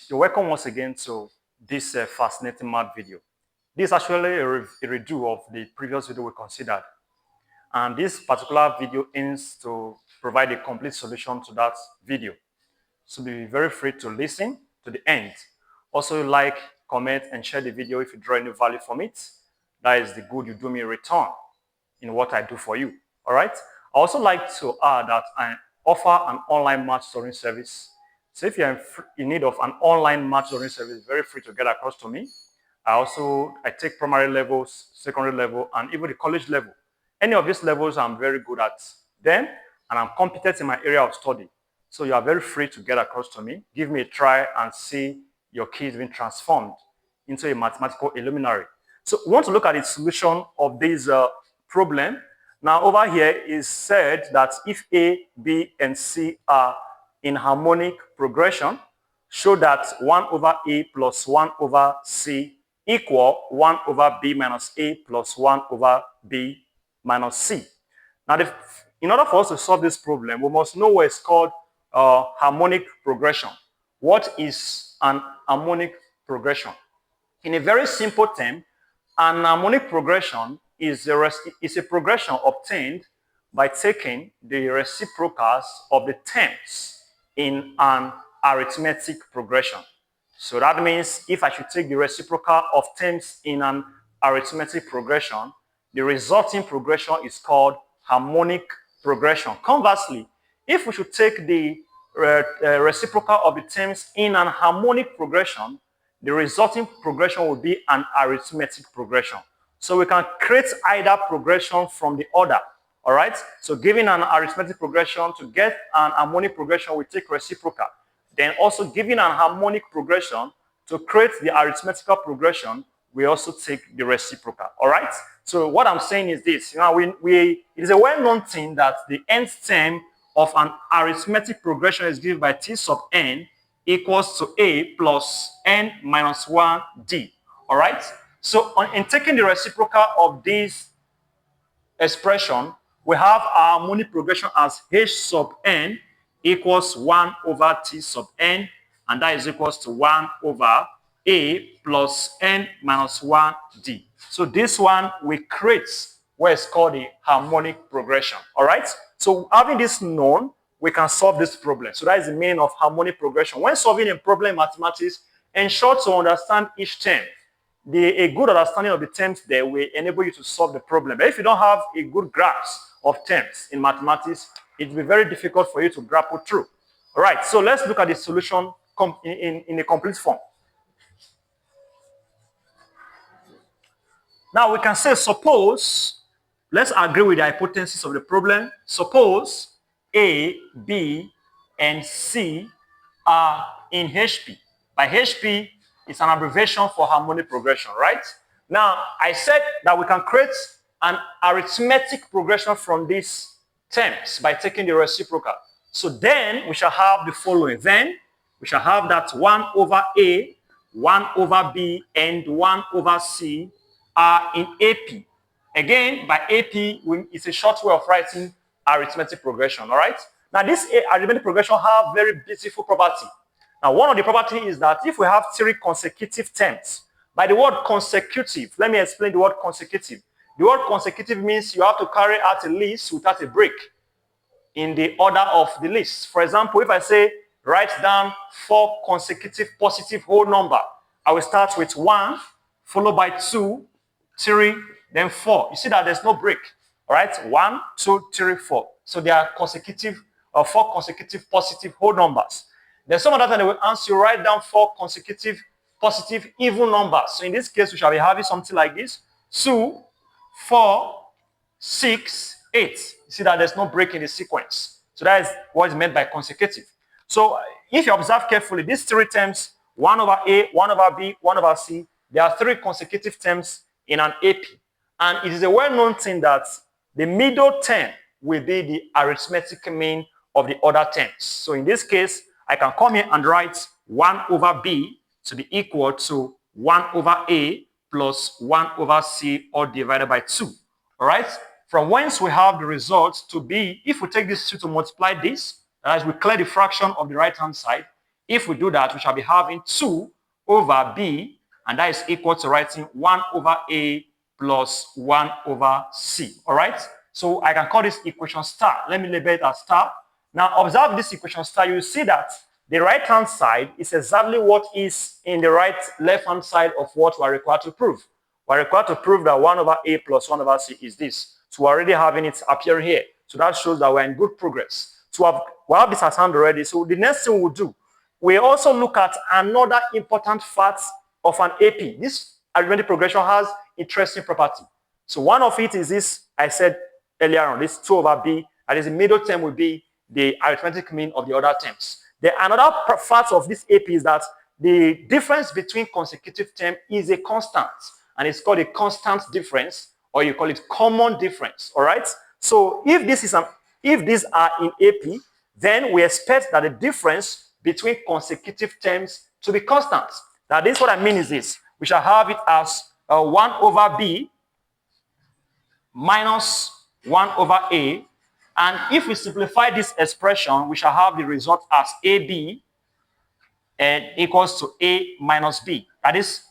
You're welcome once again to this fascinating math video. This is actually a redo of the previous video we considered. And this particular video aims to provide a complete solution to that video. So be very free to listen to the end. Also like, comment, and share the video if you draw any value from it. That is the good you do me in return in what I do for you. All right. I also like to add that I offer an online math tutoring service. So if you're in need of an online math tutoring service, very free to get across to me. I take primary levels, secondary level, and even the college level. Any of these levels, I'm very good at them, and I'm competent in my area of study. So you are very free to get across to me. Give me a try and see your kids being transformed into a mathematical luminary. So we want to look at the solution of this problem. Now over here is said that if A, B, and C are in harmonic progression, show that 1 over A plus 1 over C equal 1 over B minus A plus 1 over B minus C. Now, in order for us to solve this problem, we must know what is called harmonic progression. What is an harmonic progression? In a very simple term, an harmonic progression is a progression obtained by taking the reciprocals of the terms in an arithmetic progression. So that means if I should take the reciprocal of terms in an arithmetic progression, the resulting progression is called harmonic progression. Conversely, if we should take the reciprocal of the terms in an harmonic progression, the resulting progression will be an arithmetic progression. So we can create either progression from the other. All right. So given an arithmetic progression, to get an harmonic progression, we take reciprocal. Then also given an harmonic progression, to create the arithmetical progression, we also take the reciprocal. All right. So what I'm saying is this. It is a well-known thing that the nth term of an arithmetic progression is given by t sub n equals to a plus n minus 1d. All right. So in taking the reciprocal of this expression, we have our harmonic progression as h sub n equals 1 over t sub n, and that is equals to 1 over a plus n minus 1d. So this one we create what is called the harmonic progression. All right. So having this known, we can solve this problem. So that is the meaning of harmonic progression. When solving a problem in mathematics, ensure to understand each term. A good understanding of the terms there will enable you to solve the problem. But if you don't have a good grasp of terms in mathematics, it will be very difficult for you to grapple through. All right, so let's look at the solution in a complete form. Now we can say, suppose, let's agree with the hypothesis of the problem. Suppose A, B, and C are in HP. By HP, it's an abbreviation for harmonic progression, right? Now, I said that we can create an arithmetic progression from these terms by taking the reciprocal. So then we shall have the following. Then we shall have that 1 over A, 1 over B, and 1 over C are in AP. Again, by AP, it's a short way of writing arithmetic progression, all right? Now, this arithmetic progression have very beautiful property. Now, one of the properties is that if we have 3 consecutive terms, by the word consecutive, let me explain the word consecutive. The word consecutive means you have to carry out a list without a break in the order of the list. For example, if I say write down 4 consecutive positive whole number, I will start with 1, followed by 2, 3, then 4. You see that there's no break. All right, 1, 2, 3, 4. So they are consecutive, 4 consecutive positive whole numbers. Then some other time they will ask you write down 4 consecutive positive even numbers. So in this case, we shall be having something like this: 2, 4, 6, 8. You see that there's no break in the sequence. So that is what is meant by consecutive. So if you observe carefully, these 3 terms, 1 over A, 1 over B, 1 over C, there are 3 consecutive terms in an AP. And it is a well-known thing that the middle term will be the arithmetic mean of the other terms. So in this case, I can come here and write 1 over B to be equal to 1 over A plus 1 over C, all divided by 2. All right? From whence we have the result to be, if we take this 2 to multiply this, as we clear the fraction of the right-hand side, If we do that, we shall be having 2 over b, and that is equal to writing 1 over a plus 1 over c. All right? So I can call this equation star. Let me label it as star. Now observe this equation star. You see that the right-hand side is exactly what is in the left-hand side of what we are required to prove. We are required to prove that 1 over a plus 1 over c is this. So we're already having it appear here. So that shows that we're in good progress. So we have this at hand already. So the next thing we'll do, we also look at another important fact of an AP. This arithmetic progression has interesting property. So one of it is this, I said earlier on, this 2 over b, that is the middle term will be the arithmetic mean of the other terms. Another fact of this AP is that the difference between consecutive terms is a constant, and it's called a constant difference, or you call it common difference. All right. So if these are in AP, then we expect that the difference between consecutive terms to be constant. Now, this what I mean is this: we shall have it as 1 over b minus 1 over a, and if we simplify this expression, we shall have the result as ab and equals to a minus b. That is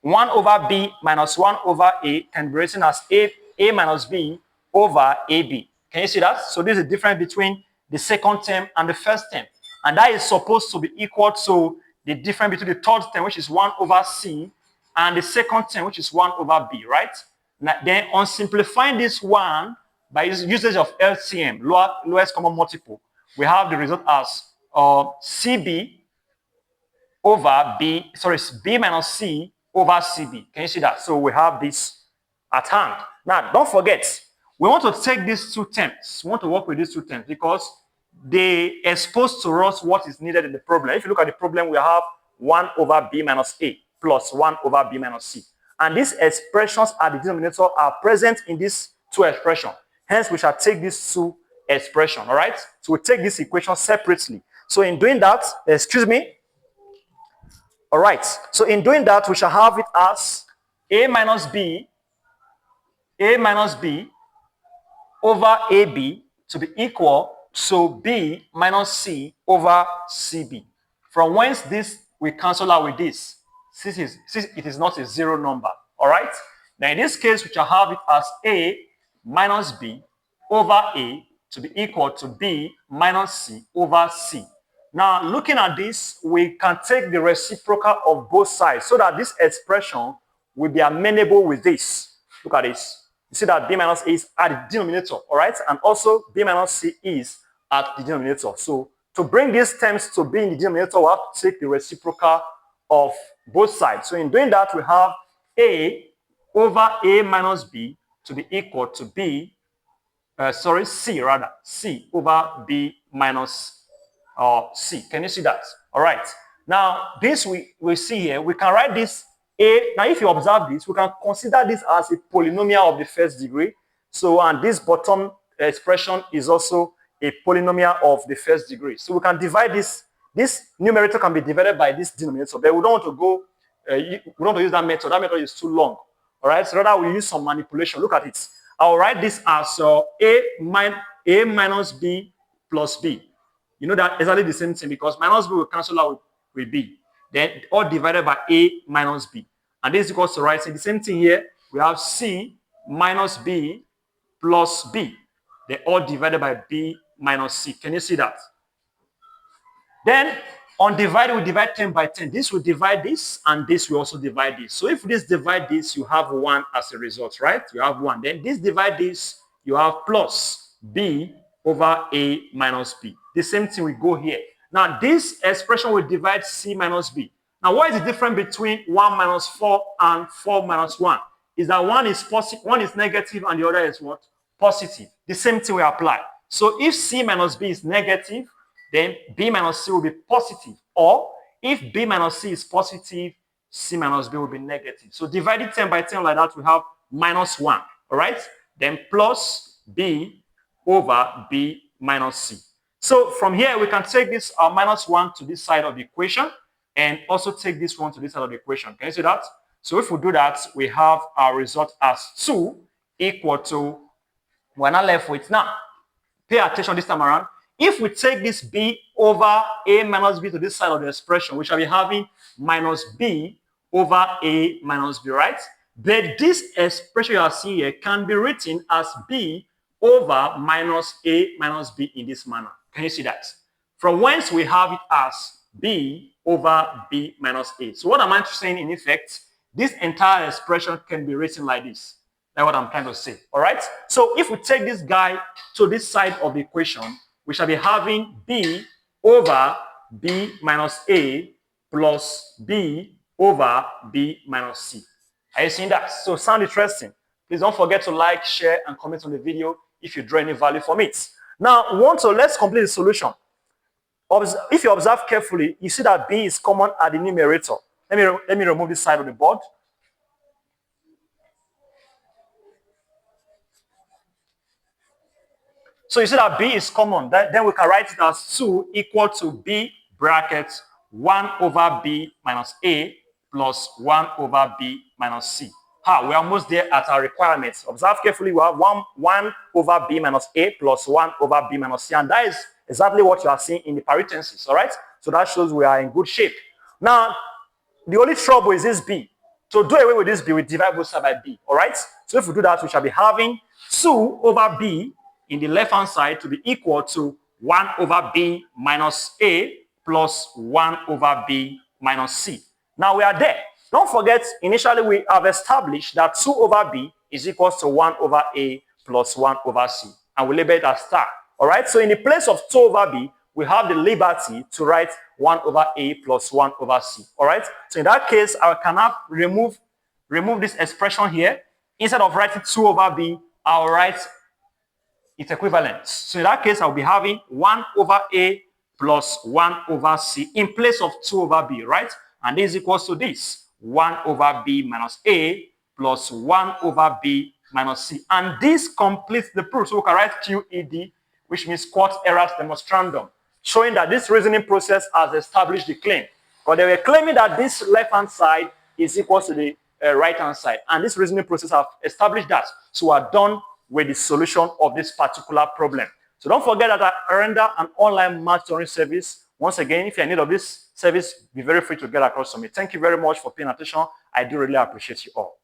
1 over b minus 1 over a can be written as a minus b over ab. Can you see that? So this is the difference between the second term and the first term. And that is supposed to be equal to the difference between the third term, which is 1 over c, and the second term, which is 1 over b, right? Now, then on simplifying this one by usage of LCM, lowest common multiple, we have the result as cb over b minus c over cb. Can you see that? So we have this at hand. Now, don't forget, we want to take these two terms. We want to work with these two terms because they expose to us what is needed in the problem. If you look at the problem, we have 1 over b minus a plus 1 over b minus c. And these expressions at the denominator are present in these two expressions. Hence, we shall take these two expressions, all right? So we take this equation separately. So in doing that, all right, so in doing that, we shall have it as a minus b over ab to be equal to b minus c over cb. From whence this we cancel out with this, since it is not a zero number, all right? Now in this case, we shall have it as a minus b over a to be equal to b minus c over c. Now, looking at this, we can take the reciprocal of both sides so that this expression will be amenable with this. Look at this. You see that b minus a is at the denominator, all right? And also b minus c is at the denominator. So to bring these terms to be in the denominator, we have to take the reciprocal of both sides. So in doing that, we have a over a minus b to be equal to c over b minus c. Can you see that? All right. Now, this we see here, we can write this a. Now, if you observe this, we can consider this as a polynomial of the first degree. So, and this bottom expression is also a polynomial of the first degree. So we can divide this. This numerator can be divided by this denominator, but we don't want to go, we don't want to use that method. That method is too long. All right. So rather, we use some manipulation. Look at it. I'll write this as a minus b plus b. You know that exactly the same thing because minus b will cancel out with b. Then all divided by a minus b. And this is equals to writing the same thing here. We have c minus b plus b. They all divided by b minus c. Can you see that? Then on divide, we divide 10 by 10. This will divide this, and this will also divide this. So if this divide this, you have 1 as a result, right? You have 1. Then this divide this, you have plus b over a minus b. The same thing will go here. Now, this expression will divide c minus b. Now, what is the difference between 1 minus 4 and 4 minus 1? Is that one is positive, one is negative, and the other is what? Positive. The same thing will apply. So if c minus b is negative, then b minus c will be positive. Or if b minus c is positive, c minus b will be negative. So divided 10 by 10 like that, we have minus 1. All right? Then plus b over b minus c. So from here, we can take this minus 1 to this side of the equation and also take this one to this side of the equation. Can you see that? So if we do that, we have our result as 2 equal to, we're not left with now. Pay attention this time around. if we take this b over a minus b to this side of the expression, we shall be having minus b over a minus b, right? But this expression you are seeing here can be written as b over minus a minus b in this manner. Can you see that? From whence we have it as b over b minus a. So what am I saying in effect? This entire expression can be written like this. That's what I'm trying to say. All right. So if we take this guy to this side of the equation, we shall be having b over b minus a plus b over b minus c. Are you seeing that? So sound interesting? Please don't forget to like, share, and comment on the video if you draw any value from it. Now, let's complete the solution. If you observe carefully, you see that b is common at the numerator. Let me remove this side of the board. So you see that b is common. Then we can write it as 2 equal to b brackets 1 over b minus a plus 1 over b minus c. We're almost there at our requirements. Observe carefully, we have 1 over b minus a plus 1 over b minus c. And that is exactly what you are seeing in the parentheses, all right? So that shows we are in good shape. Now, the only trouble is this b. To do away with this b, we divide both sides by b, all right? So if we do that, we shall be having 2 over b in the left-hand side to be equal to 1 over b minus a plus 1 over b minus c. Now we are there. Don't forget, initially we have established that 2 over b is equal to 1 over a plus 1 over c. And we label it as star. All right? So in the place of 2 over b, we have the liberty to write 1 over a plus 1 over c. All right? So in that case, I cannot remove this expression here. Instead of writing 2 over b, I'll write its equivalent. So in that case, I'll be having 1 over a plus 1 over c in place of 2 over b, right? And this is equals to this, 1 over b minus a plus 1 over b minus c. And this completes the proof. So we can write QED, which means quod erat demonstrandum, showing that this reasoning process has established the claim. Because they were claiming that this left-hand side is equal to the right-hand side. And this reasoning process has established that. So we are done with the solution of this particular problem. So don't forget that I render an online math tutoring service. Once again, if you're in need of this service, be very free to get across to me. Thank you very much for paying attention. I do really appreciate you all.